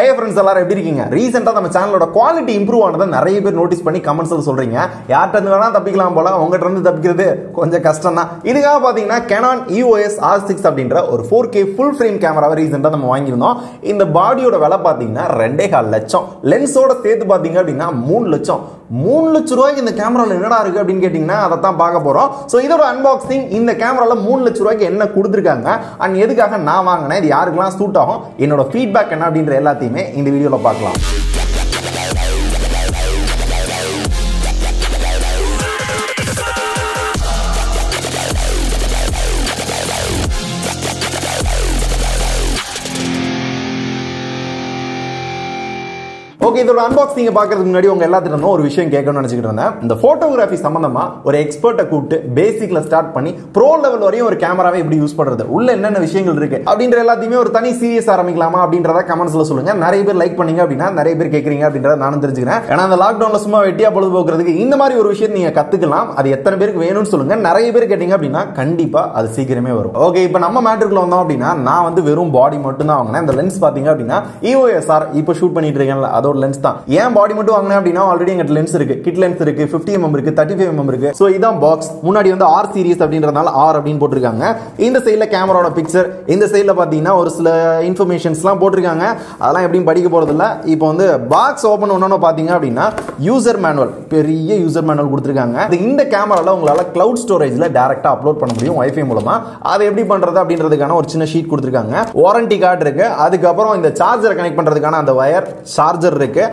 Hey friends, எல்லாரும் எப்படி இருக்கீங்க? ரீசெண்டா நம்ம சேனலோட குவாலிட்டி இம்ப்ரூவ் ஆனதை நிறைய பேர் நோட்டீஸ் பண்ணி கமெண்ட்ஸ்ல சொல்றீங்க. யார்ட்ட இருந்து வேணா தப்பிக்கலாம் போல, உங்ககிட்ட இருந்து தப்பிக்கிறது கொஞ்சம் கஷ்டம் தான். இதுக்காக பாத்தீங்கன்னா Canon EOS R6 அப்படின்ற ஒரு 4K full frame கேமராவை ரீசெண்டா நம்ம வாங்கியிருந்தோம். இந்த பாடியோட விலை பாத்தீங்கன்னா 2.5 லட்சம். லென்ஸோட சேர்த்து பாத்தீங்க அப்படின்னா 3 லட்சம். 3 லட்சம் ரூபாய்க்கு இந்த கேமரால என்னடா இருக்கு அப்படின்னு கேட்டீங்கன்னா அதை தான் பார்க்க போறோம். சோ இதோட அன்பாக்சிங், இந்த கேமரால 3 லட்சம் ரூபாய்க்கு என்ன கொடுத்துருக்காங்க அண்ட் எதுக்காக நான் வாங்கினேன், இது யாருக்கெல்லாம் சூட் ஆகும், என்னோட ஃபீட்பேக் என்ன அப்படின்ற எல்லாத்தையுமே இந்த வீடியோல பார்க்கலாம். ஓகே, இதோட அன்பாக்சிங் பார்க்கறதுக்கு முன்னாடி உங்க எல்லாத்துக்கும் ஒரு விஷயம் கேட்கணும்னு நினைச்சிட்டு இருந்தேன். இந்த போட்டோகிராஃபி சம்பந்தமா ஒரு எக்ஸ்பர்ட்டை கூப்பிட்டு பேசிக்ல ஸ்டார்ட் பண்ணி ப்ரோ லெவல் வரையும் ஒரு கேமராவை எப்படி யூஸ் பண்றது, உள்ள என்னென்ன விஷயங்கள் இருக்கு அப்படின்ற எல்லாத்தையுமே ஒரு தனி சீரியஸ் ஆரம்பிக்கலாமா அப்படின்றத கமெண்ட்ஸ்ல சொல்லுங்க. நிறைய பேர் லைக் பண்ணீங்க அப்படின்னா நிறைய பேர் கேட்கறீங்க அப்படின்றத நானும் தெரிஞ்சுக்கிறேன். ஏன்னா அந்த லாக்டவுன்ல சும்மா வெட்டியா பொழுதுபோக்குறதுக்கு இந்த மாதிரி ஒரு விஷயம் நீங்க கத்துக்கலாம். அது எத்தனை பேருக்கு வேணும்னு சொல்லுங்க. நிறைய பேர் கேட்டீங்க அப்படின்னா கண்டிப்பா அது சீக்கிரமே வரும். ஓகே, இப்போ நம்ம மேட்டருக்குள்ள வந்தோம் அப்படின்னா நான் வந்து வெறும் பாடி மட்டும் தான் வாங்கினேன். இந்த லென்ஸ் பாத்தீங்க அப்படின்னா EOS R இப்போ ஷூட் பண்ணிட்டு இருக்கேன்ல அதோட லென்ஸ் தான். ஏன் பாடி மட்டும் வாங்கினேன் அப்படின்னா ஆல்ரெடி எங்க லென்ஸ் இருக்கு, கிட் லென்ஸ் இருக்கு, 50mm இருக்கு, 35mm இருக்கு. சோ இதான் பாக்ஸ். முன்னாடி வந்து R சீரிஸ் அப்படின்றதால R அப்படின்னு போட்டிருக்காங்க. இந்த சைடுல கேமராவோட பிக்சர், இந்த சைடுல பாத்தீங்கன்னா ஒரு சில இன்ஃபர்மேஷன்ஸ்லாம் போட்டிருக்காங்க. அதெல்லாம் எப்படியும் படிக்க போறது இல்ல. இப்போ வந்து பாக்ஸ் ஓபன் பண்ணனும் பாத்தீங்க அப்படின்னா யூசர் மேனுவல், பெரிய யூசர் மேனுவல் கொடுத்திருக்காங்க. இந்த கேமரால உங்களால கிளவுட் ஸ்டோரேஜ்ல டைரக்டா அப்லோட் பண்ண முடியும் வைஃபை மூலமா. அதை எப்படி பண்றது அப்படின்றதுக்கான ஒரு சின்ன ஷீட் கொடுத்திருக்காங்க. வாரண்டி கார்டு இருக்கு. அதுக்கப்புறம் இந்த சார்ஜரை கனெக்ட் பண்றதுக்கான அந்த வயர் சார்ஜர் இருக்கு.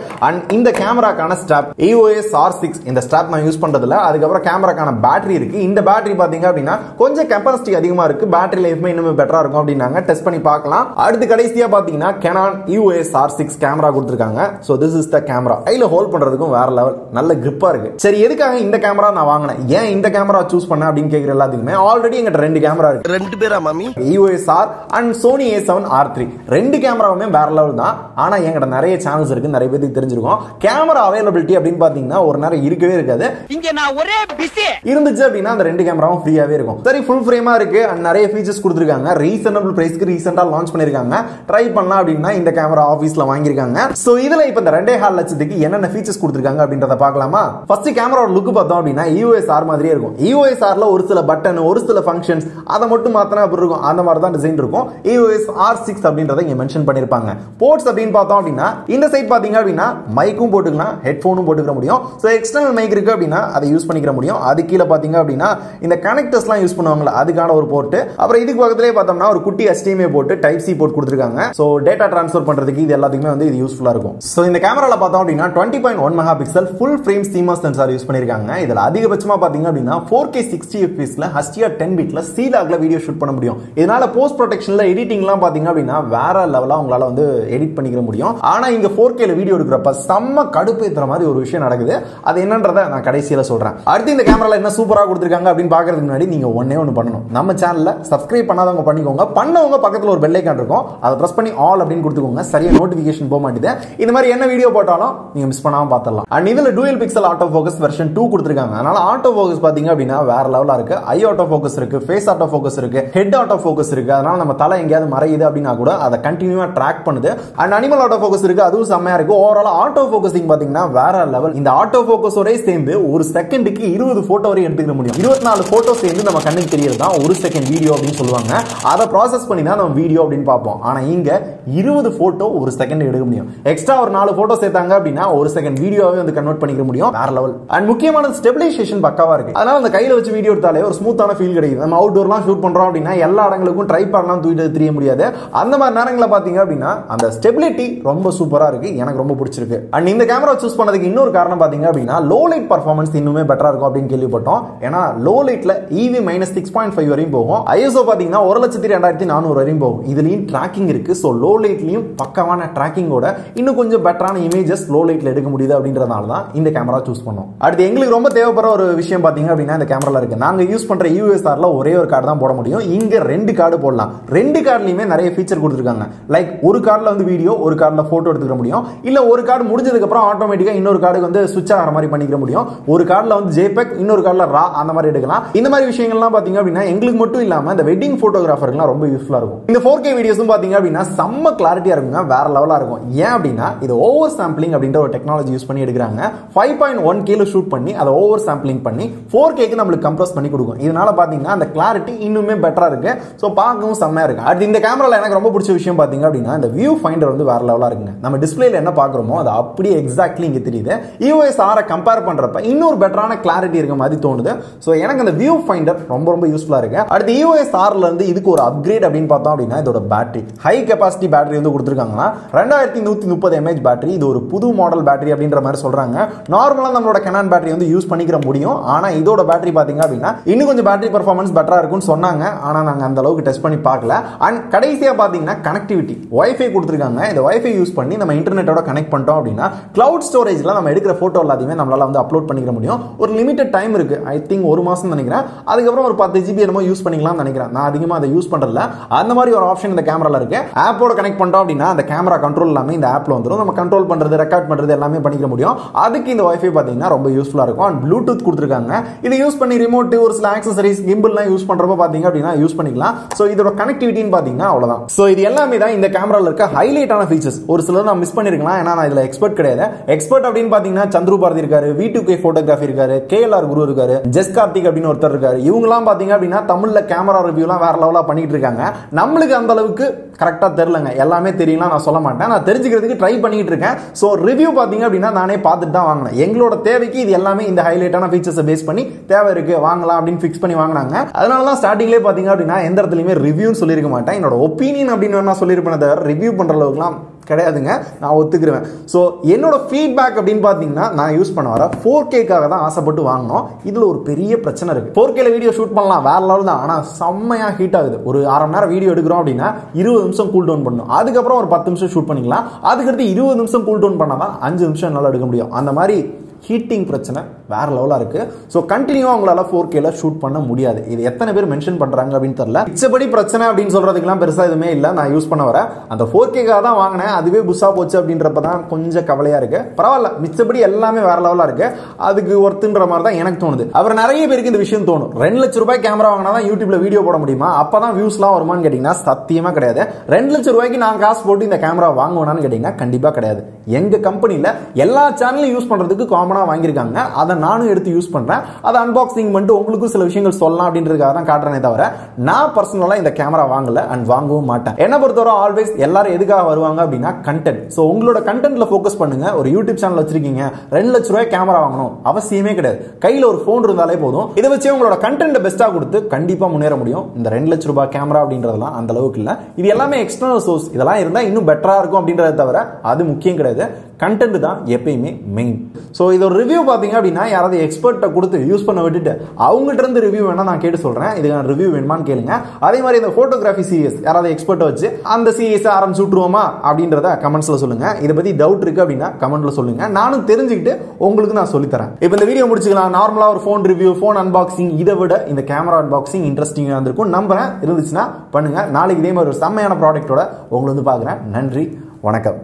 அண்ட் இந்த கேமராக்கான ஸ்ட்ராப் EOS R6, இந்த ஸ்ட்ராப் நான் யூஸ் பண்றதுல. அதுக்கப்புறம் கேமராக்கான பேட்டரி இருக்கு. இந்த பேட்டரி பாத்தீங்க அப்படின்னா கொஞ்சம் கெபாசிட்டி அதிகமா இருக்கு, பேட்டரி லைஃப் இன்னும் பெட்டரா இருக்கும் அப்படின்னாங்க. டெஸ்ட் பண்ணி பார்க்கலாம். அடுத்து கடைசியா பாத்தீங்கன்னா Canon EOS R6 கேமரா கொடுத்திருக்காங்க. So this is the camera. கையில ஹோல்ட் பண்றதுக்கும் வேற லெவல், நல்ல கிரிப்பா இருக்கு. சரி, எதுக்காக இந்த கேமரா நான் வாங்கினேன், ஏன் இந்த கேமரா சூஸ் பண்ணேன் அப்படின்னு கேக்குற எல்லாத்துக்குமே ஆல்ரெடி எங்கிட்ட 2 கேமரா இருக்கு. 2 பேரா மாமி? EOS R and Sony A7 R3 2 கேமராவுமே வேற லெவல் தான். ஆனா எங்கிட்ட நிறைய சேனல்ஸ் இருக்கு, நிறைய பேருக்கு தெரிஞ்சிருக்கும். கேமரா அவைலபிலிட்டி அப்படின்னு பாத்தீங்கன்னா ஒரு நேரம் இருக்கவே இருக்காது. இங்க நான் ஒரே பிஸி இருந்துச்சு அப்படின்னா அந்த 2 கேமராவும் ஃப்ரீயாவே இருக்கும். சரி, ஃபுல் ஃப்ரேமா இருக்கு அண்ட் நிறைய ஃபீச்சர்ஸ் கொடுத்திருக்காங்க. ரீசனபிள் பிரைஸ்க்கு ரீசெண்டா லான்ச் பண்ணிருக்காங்க. ட்ரை பண்ணலாம் அப்படின்னா இந்த கேமரா ஆபீஸ்ல வாங்கிருக்காங்க. சோ இதுல இப்ப இந்த 2.5 லட்சத்துக்கு என்னென்ன ஃபீச்சர்ஸ் கொடுத்திருக்காங்க அப்படின்றத பார்க்கலாமா? ஃபர்ஸ்ட் கேமராவோட லுக் பார்த்தோம் அப்படின்னா EOS R மாதிரியே இருக்கும். EOS Rல ஒரு சில பட்டன், ஒரு சில ஃபங்க்ஷன்ஸ் அதை மட்டும் மாத்தினா அப்படி இருக்கும். அந்த மாதிரி தான் டிசைன் இருக்கும். EOS R6 அப்படின்றத இங்க மென்ஷன் பண்ணிருப்பாங்க. போர்ட்ஸ் அப்படின்னு பார்த்தோம் அப்படின்னா இந்த சைடு பாத்தீங்க அப்படின்னா மைக்கும் போட்டுக்கலாம், ஹெட்போனும் போட்டுக்க முடியும். சோ எக்ஸ்டர்னல் மைக் இருக்கு அப்படின்னா அதை யூஸ் பண்ணிக்க முடியும். அது கீழ பாத்தீங்க அப்படின்னா இந்த கனெக்டர்ஸ்லாம் யூஸ் பண்ணுவாங்கல அதுக்கான ஒரு போர்ட். அப்புறம் இதுக்கு பக்கத்துலயே பார்த்தோம்னா ஒரு குட்டி HDMI port, type C port கொடுத்திருக்காங்க. சோ டேட்டா ட்ரான்ஸ்ஃபர் பண்றதுக்கு இது எல்லாத்துக்குமே வந்து இது யூஸ்ஃபுல்லா இருக்கும். சோ இந்த கேமரால பார்த்தோம் அப்படின்னா 20.1 megapixel full frame CMOS sensor use பண்ணிருக்காங்க. இதுல அதிகபட்சமா பாத்தீங்க அப்படின்னா 4K 60 fps ல HDR 10 பிட்ல C-Log வீடியோ ஷூட் பண்ண முடியும். இதனால போஸ்ட் ப்ரொடெக்ஷன்ல எடிட்டிங்லாம் பாத்தீங்க அப்படின்னா வேற லெவலா உங்களால வந்து எடிட் பண்ணிக்க முடியும். ஆனா இங்க 4K ல வீடியோ எடுக்கிறப்ப செம்ம கடுப்பேத்துற மாதிரி ஒரு விஷயம் நடக்குது. அது என்னன்றதை நான் கடைசியில சொல்றேன். அடுத்து இந்த கேமரால என்ன சூப்பரா கொடுத்திருக்காங்க அப்படின்னு பாக்குறதுக்கு முன்னாடி நீங்க ஒண்ணு பண்ணணும். நம்ம சேனல்ல சப்ஸ்கிரைப் பண்ணாதவங்க பண்ணிக்கோங்க. பண்ணவங்க பக்கத்துல ஒரு பெல் ஐகான் இருக்கும், அதை பிரஸ் பண்ணி ஆல் அப்படின்னு கொடுத்துக்கோங்க. சரியா நோட்டிபிகேஷன் போக மாட்டேது. இந்த மாதிரி என்ன வீடியோ போட்டாலும் நீங்க மிஸ் பண்ணாம பார்த்தறலாம். அண்ட் இதுல dual pixel auto focus version 2 கொடுத்திருக்காங்க. அதனால ஆட்டோ ஃபோக்கஸ் பாத்தீங்க அப்படின்னா வேற லெவலா இருக்கு. ஐ ஆட்டோ ஃபோக்கஸ் இருக்கு, ஃபேஸ் ஆட்டோ ஃபோக்கஸ் இருக்கு, ஹெட் ஆட்டோ ஃபோக்கஸ் இருக்கு. அதனால நம்ம தலை எங்கேயாவது மறையுது அப்படின்னா கூட அதை கண்டினியூவா ட்ராக் பண்ணுது. அண்ட் அனிமல் ஆட்டோ ஃபோக்கஸ் இருக்கு, அதுவும் செம்மையா இருக்கு. ஓவரால் ஆட்டோ ஃபோக்கஸிங் பாத்தீங்கன்னா வேற லெவல். இந்த ஆட்டோ ஃபோக்கஸோட சேர்ந்து ஒரு செகண்டுக்கு 20 போட்டோ வரை எடுத்துக்க முடியும். 24 போட்டோ சேர்ந்து நம்ம கண்ணுக்கு தெரியறது தான் 1 செகண்ட் வீடியோ அப்படின்னு சொல்லுவாங்க. அதை ப்ராசஸ் பண்ணி தான் நம்ம வீடியோ அப்படின்னு பார்ப்போம். ஆனா இங்க 20 போட்டோ 1 செகண்ட் எடுக்க முடியும். எக்ஸ்ட்ரா ஒரு 4 போட்டோ சேர்த்தாங்க அப்படின்னா 1 செகண்ட் வீடியோவே வந்து கன்வெர்ட் பண்ணிக்க முடியும். வேற லெவல். அண்ட் முக்கியமான ஸ்டெபிலைசேஷன் பக்காவா இருக்கு. அதனால அந்த கையில வச்சு வீடியோ எடுத்தாலே ஒரு ஸ்மூத்தான ஃபீல் கிடைக்குது. நம்ம அவுட்டோர்லாம் ஷூட் பண்றோம் அப்படின்னா எல்லா இடங்களுக்கும் ட்ரைபாட்லாம் தூக்கிட்டு தெரிய முடியாது. அந்த மாதிரி நேரங்களில் பாத்தீங்க அப்படின்னா அந்த ஸ்டெபிலிட்டி ரொம்ப சூப்பரா இருக்கு. எனக்கு ரொம்ப பிடிச்சிருக்கு. அண்ட் இந்த கேமரா சூஸ் பண்ணதுக்கு இன்னொரு காரணம் பாத்தீங்க அப்படின்னா லோ லைட் பர்ஃபார்மன்ஸ் இன்னுமே பெட்டரா இருக்கும் அப்படின்னு கேள்விப்பட்டோம். ஏன்னா லோ லைட்ல EV -6.5 வரையும் போகும். ISO பாத்தீங்கன்னா 1,02,400 வரையும் போகும். இதுலயும் ட்ராக்கிங் இருக்கு. சோ லோ லைட்லயும் பக்கவான ட்ராக்கிங்கோட இன்னும் கொஞ்சம் பெட்டரான இமேஜஸ் லோ லைட்ல எடுக்க முடியுது அப்படின்றதுனால தான் இந்த கேமரா சூஸ் பண்ணோம். அடுத்து எங்களுக்கு ரொம்ப தேவைப்படுற ஒரு விஷயம் பாத்தீங்க அப்படின்னா இந்த கேமரால இருக்கு. நாங்க யூஸ் பண்ற EOS Rல ஒரே ஒரு கார்டு தான் போட முடியும். இங்க 2 கார்டு போடலாம். 2 கார்டுலயுமே நிறைய ஃபீச்சர் கொடுத்திருக்காங்க. லைக் ஒரு கார்டுல வந்து வீடியோ, ஒரு கார்டுல போட்டோ எடுத்துக்க முடியும். இல்ல ஒரு கார்டு முடிஞ்சதுக்கு அப்புறம் ஆட்டோமேட்டிக்கா இன்னொரு கார்டுக்கு வந்து சுவிட்ச் ஆகிற மாதிரி பண்ணிக்க முடியும். ஒரு கார்டுல வந்து JPEG, இன்னொரு கார்டுல RAW அந்த மாதிரி எடுக்கலாம். இந்த மாதிரி விஷயங்கள்லாம் பாத்தீங்க அப்படின்னா எங்களுக்கு மட்டும் இல்லாம இந்த வெட்டிங் போட்டோகிராஃபர்க்குலாம் ரொம்ப யூஸ்ஃபுல்லா இருக்கும். இந்த 4K வீடியோஸும் பாத்தீங்க அப்படின்னா செம்ம கிளாரிட்டியா இருக்குங்க, வேற லெவலா இருக்கும். ஏன் அப்படின்னா இது ஓவர் சாம்பிளிங் அப்படின்ற ஒரு டெக்னாலஜி யூஸ் பண்ணி எடுக்கிறாங்க. 5.1K ஷூட் பண்ணி அதை ஓவர் சாம்பிளிங் பண்ணி 4Kக்கு நம்மளுக்கு கம்ப்ரஸ் பண்ணி கொடுக்கும். இதனால பாத்தீங்கன்னா அந்த கிளாரிட்டி இன்னுமே பெட்டரா இருக்கு. சோ பார்க்கவும் செம்மையா இருக்கு. அடுத்து இந்த கேமரால எனக்கு ரொம்ப பிடிச்ச விஷயம் பாத்தீங்க அப்படின்னா இந்த வியூ ஃபைண்டர் வந்து வேற லெவலா இருக்குங்க. நம்ம டிஸ்பிளேல என்ன பாக்குறோமோ அது அப்படியே எக்ஸாக்ட்லி இங்க தெரியுது. EOS R கம்பேர் பண்றப்ப இன்னொரு பெட்டரான கிளாரிட்டி இருக்க மாதிரி தோணுது. சோ எனக்கு அந்த வியூ ஃபைண்டர் ரொம்ப ரொம்ப யூஸ்ஃபுல்லா இருக்கு. அடுத்து EOS Rல இருந்து இதுக்கு ஒரு அப்கிரேட் அப்படின்னு பார்த்தோம் அப்படின்னா இதோட பேட்டரி ஹை கெபாசிட்டி பேட்டரி வந்து கொடுத்துருக்காங்கன்னா 2130 mAh பேட்டரி. இது ஒரு புது மாடல் பேட்டரி அப்படின்ற மாதிரி சொல்றாங்க. நார்மலா நம்மளோட Canon பேட்டரி வந்து யூஸ் பண்ணிக்கிற முடியும். ஆனா இதோட பேட்டரி பாத்தீங்க அப்படின்னா இன்னும் கொஞ்சம் பேட்டரி பெர்ஃபார்மன்ஸ் பெட்டரா இருக்கும்னு சொன்னாங்க. ஆனா நாங்க அந்த அளவுக்கு டெஸ்ட் பண்ணி பார்க்கல. அண்ட் கடைசியா பாத்தீங்கன்னா கனெக்டிவிட்டி வைஃபை கொடுத்துருக்காங்க. இந்த வைஃபை யூஸ் பண்ணி நம்ம இன்டர்நெட்டோட கனெக்ட் பண்ணிட்டோம் அப்படின்னா கிளவுட் ஸ்டோரேஜ்ல நம்ம எடுக்கிற போட்டோ எல்லாத்தையுமே நம்மளால வந்து அப்லோட் பண்ணிக்க முடியும். ஒரு லிமிடெட் டைம் இருக்கு, ஐ திங்க் ஒரு மாசம் நினைக்கிறேன். அதுக்கப்புறம் ஒரு 10 GB என்னமோ யூஸ் பண்ணிக்கலாம்னு நினைக்கிறேன். நான் அதிகமா அதை யூஸ் பண்றதில்ல. அந்த மாதிரி ஒரு ஆப்ஷன் இந்த கேமரால இருக்கு. ஆப்போட கனெக்ட் பண்ணிட்டோம் அப்படின்னா அந்த கேமரா கண்ட்ரோல் எல்லாமே இந்த ஆப்ல வந்துடும். நம்ம கண்ட்ரோல் பண்றது, ரெக்கார்ட் பண்றது எல்லாமே பண்ணிக்க முடியும். அதுக்கு இந்த வைஃபை பாத்தீங்கன்னா ரொம்ப யூஸ்ஃபுல்லா இருக்கும். அண்ட் ப்ளூடூத் கொடுத்துருக்காங்க. இதை யூஸ் பண்ணி ரிமோட், ஒரு சில ஆக்சசரிஸ், கிம்பிள்லாம் யூஸ் பண்றப்ப பாத்தீங்க அப்படின்னா யூஸ் பண்ணிக்கலாம். சோ இதோட கனெக்டிவிட்டின்னு பாத்தீங்கன்னா அவ்வளவுதான். சோ இது எல்லாமே தான் இந்த கேமரால இருக்க ஹைலைட்டான ஃபீச்சர்ஸ். ஒரு சிலர் நான் மிஸ் பண்ணிருக்கலாம், ஏன்னா நான் இதுல எக்ஸ்பர்ட் கிடையாது. எக்ஸ்பர்ட் அப்படின்னு பாத்தீங்கன்னா சந்துரு பாரதி இருக்காரு, V2K போட்டோகிராஃபி இருக்காரு, KLR குரு இருக்காரு, ஜெஸ் கார்த்திக் அப்படின்னு ஒருத்தர் இருக்காரு. இவங்க எல்லாம் பாத்தீங்க அப்படின்னா தமிழ்ல கேமரா ரிவ்யூலாம் வேற லெவலா பண்ணிட்டு இருக்காங்க. நம்மளுக்கு அந்த அளவுக்கு கரெக்டா தெரியலங்க. எல்லாமே தெரியலாம் நான் சொல்ல மாட்டேன். நான் தெரிஞ்சுக்கிறதுக்கு ட்ரை பண்ணிட்டு இருக்கேன். சோ ரிவ்யூ பாத்தீங்க அப்படின்னா நானே பார்த்துட்டு தான் வாங்கினேன். எங்களோட தேவைக்கு இது எல்லாமே இந்த ஹைலைட்டான ஃபீச்சர்ஸை பேஸ் பண்ணி தேவை இருக்கு வாங்கலாம் அப்படின்னு ஃபிக்ஸ் பண்ணி வாங்கினாங்க. அதனால தான் ஸ்டார்டிங்லேயே பாத்தீங்க அப்படின்னா எந்த இடத்துலயுமே ரிவ்யூன்னு சொல்லியிருக்க மாட்டேன். என்னோட ஒப்பீனியன் அப்படின்னு நான் சொல்லியிருப்பேன், தவிர ரிவ்யூ பண்ற அளவுக்குலாம் கிடையாதுங்க. நான் ஒத்துக்குறேன். ஸோ என்னோட ஃபீட்பேக் அப்படின்னு பார்த்தீங்கன்னா நான் யூஸ் பண்ண வர 4Kக்காக தான் ஆசைப்பட்டு வாங்கினோம். இதில் ஒரு பெரிய பிரச்சனை இருக்கு. 4Kல வீடியோ ஷூட் பண்ணலாம், வேற லெவல் தான். ஆனால் செம்மையாக ஹீட் ஆகுது. ஒரு அரை மணி நேரம் வீடியோ எடுக்கிறோம் அப்படின்னா 20 நிமிஷம் கூல் டவுன் பண்ணணும். அதுக்கப்புறம் ஒரு 10 நிமிஷம் ஷூட் பண்ணிக்கலாம். அதுக்கடுத்து 20 நிமிஷம் கூல் டவுன் பண்ணால் தான் 5 நிமிஷம் நல்லா எடுக்க முடியும். அந்த மாதிரி ஹீட்டிங் பிரச்சனை வேற லெவலா இருக்கு. சோ கண்டினியூவா உங்களால 4Kல ஷூட் பண்ண முடியாது. இது எத்தனை பேர் மென்ஷன் பண்றாங்க அப்படின்னு தெரியல. மிச்சபடி பிரச்சனை அப்படின்னு சொல்றதுக்குலாம் பெருசா எதுவுமே இல்ல. நான் யூஸ் பண்ண வர அந்த 4Kக்காக தான் வாங்கினேன். அதுவே புஷா போச்சு அப்படின்றப்ப தான் கொஞ்சம் கவலையா இருக்கு. பரவாயில்ல, மிச்சபடி எல்லாமே வேற லெவலா இருக்கு. அதுக்கு ஒர்த்துன்ற மாதிரி தான் எனக்கு தோணுது. அவர் நிறைய பேருக்கு இந்த விஷயம் தோணும். 2 லட்சம் ரூபாய் கேமரா வாங்கினா தான் யூடியூப்ல வீடியோ போட முடியுமா, அப்பதான் வியூஸ்லாம் வருமானு கேட்டீங்கன்னா சத்தியமா கிடையாது. 2 லட்சம் ரூபாய்க்கு நான் காசு போட்டு இந்த கேமரா வாங்குவேனான்னு கேட்டீங்கன்னா கண்டிப்பா கிடையாது. எங்க கம்பெனில எல்லா சேனலும் யூஸ் பண்றதுக்கு காமனா வாங்கியிருக்காங்க. அதை நானும் எடுத்து யூஸ் பண்றேன். அதை அன்பாக்சிங் பண்ணிட்டு உங்களுக்கும் சில விஷயங்கள் சொல்லலாம் அப்படின்றதுக்காக தான் காட்டுறேனே தவிர நான் பர்சனலா இந்த கேமரா வாங்கல அண்ட் வாங்கவும் மாட்டேன். என்ன பொறுத்தவரை ஆல்வேஸ் எல்லாரும் எதுக்காக வருவாங்க அப்படின்னா கண்டென்ட். சோ உங்களோட கண்டென்ட்ல ஃபோக்கஸ் பண்ணுங்க. ஒரு யூடியூப் சேனல் வச்சிருக்கீங்க, 2 லட்சம் ரூபாய் கேமரா வாங்கணும் அவசியமே கிடையாது. கையில ஒரு போன் இருந்தாலே போதும். இதை வச்சு உங்களோட கண்டென்ட் பெஸ்டா கொடுத்து கண்டிப்பா முன்னேற முடியும். இந்த 2 லட்சம் ரூபாய் கேமரா அப்படின்றதெல்லாம் அந்த அளவுக்கு இல்ல. இது எல்லாமே எக்ஸ்டர்னல் சோர்ஸ். இதெல்லாம் இருந்தா இன்னும் பெட்டரா இருக்கும் அப்படின்றத தவிர அது முக்கியம் கிடையாது. கண்டென்ட் தான் எப்பயுமே மெயின். சோ இது ஒரு ரிவ்யூ பாத்தீங்க அப்படின்னா யாராவது எக்ஸ்பர்ட்ட கொடுத்து யூஸ் பண்ண விட்டுட்டு அவங்ககிட்ட இருந்து ரிவ்யூ வேணா நான் கேட்டு சொல்றேன். இதுக்கான ரிவ்யூ வேணுமான்னு கேளுங்க. அதே மாதிரி இந்த போட்டோகிராஃபி சீரிஸ் யாராவது எக்ஸ்பர்ட்ட வச்சு அந்த சீரிஸ் ஆரம்பிச்சு விட்டுருவோமா அப்படின்றத கமெண்ட்ஸ்ல சொல்லுங்க. இதை பத்தி டவுட் இருக்கு அப்படின்னா கமெண்ட்ல சொல்லுங்க. நானும் தெரிஞ்சுக்கிட்டு உங்களுக்கு நான் சொல்லி தரேன். இப்போ இந்த வீடியோ முடிச்சுக்கலாம். நார்மலா ஒரு போன் ரிவ்யூ, போன் அன்பாக்சிங், இதை விட இந்த கேமரா அன்பாக்சிங் இன்ட்ரெஸ்டிங்கா இருந்திருக்கும் நம்புறேன். இருந்துச்சுன்னா பண்ணுங்க. நாளைக்கு இதே மாதிரி ஒரு செம்மையான ப்ராடக்ட்டோட உங்களை வந்து பாக்குறேன். நன்றி, வணக்கம்.